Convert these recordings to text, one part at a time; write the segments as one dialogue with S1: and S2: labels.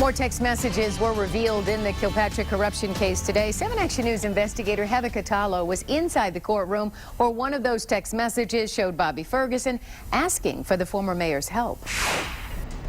S1: More text messages were revealed in the Kilpatrick corruption case today. 7 Action News investigator Heather Catallo was inside the courtroom where one of those text messages showed Bobby Ferguson asking for the former mayor's help.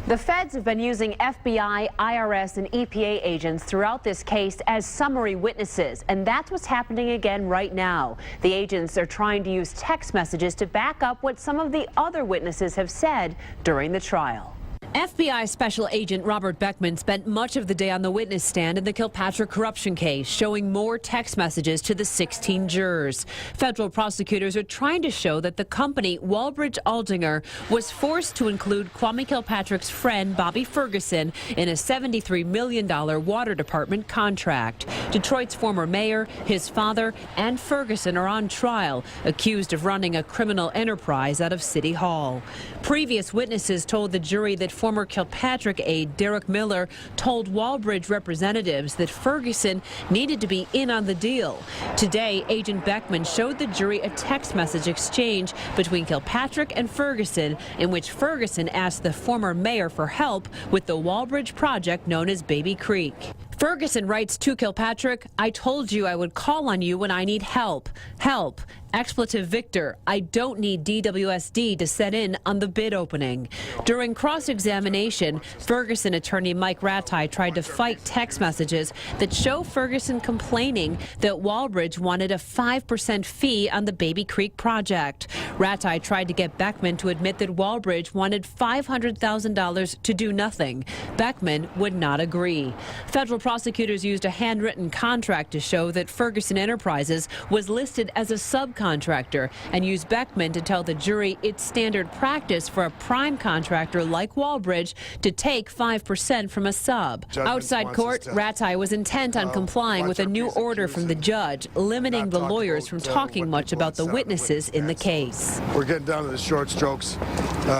S2: The feds have been using FBI, IRS, and EPA agents throughout this case as summary witnesses, and that's what's happening again right now. The agents are trying to use text messages to back up what some of the other witnesses have said during the trial. FBI Special Agent Robert Beckman spent much of the day on the witness stand in the Kilpatrick corruption case, showing more text messages to the 16 jurors. Federal prosecutors are trying to show that the company, Walbridge Aldinger, was forced to include Kwame Kilpatrick's friend, Bobby Ferguson, in a $73 million water department contract. Detroit's former mayor, his father, and Ferguson are on trial, accused of running a criminal enterprise out of City Hall. Previous witnesses told the jury that former Kilpatrick aide Derek Miller told Walbridge representatives that Ferguson needed to be in on the deal. Today, Agent Beckman showed the jury a text message exchange between Kilpatrick and Ferguson in which Ferguson asked the former mayor for help with the Walbridge project known as Baby Creek. Ferguson writes to Kilpatrick, "I told you I would call on you when I need help. Help. Expletive Victor, I don't need DWSD to set in on the bid opening." During cross-examination, Ferguson attorney Mike Rattay tried to fight text messages that show Ferguson complaining that Walbridge wanted a 5% fee on the Baby Creek project. Rattay tried to get Beckman to admit that Walbridge wanted $500,000 to do nothing. Beckman would not agree. Federal prosecutors used a handwritten contract to show that Ferguson Enterprises was listed as a subcontractor and used Beckman to tell the jury it's standard practice for a prime contractor like Walbridge to take 5% from a sub. Outside court, Rattay was intent on complying with a new order from the judge, limiting the lawyers from talking much about the witnesses in the case.
S3: We're getting down to the short strokes.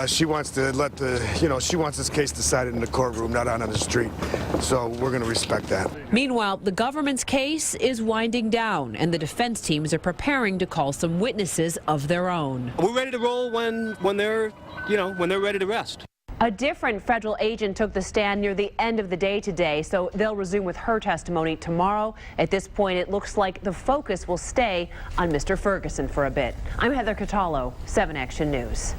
S3: She wants to let she wants this case decided in the courtroom, not out on the street. So we're going to respect that.
S2: Meanwhile, the government's case is winding down, and the defense teams are preparing to call some witnesses of their own.
S4: We're ready to roll when they're ready to rest.
S2: A different federal agent took the stand near the end of the day today, so they'll resume with her testimony tomorrow. At this point, it looks like the focus will stay on Mr. Ferguson for a bit. I'm Heather Catallo, 7 Action News.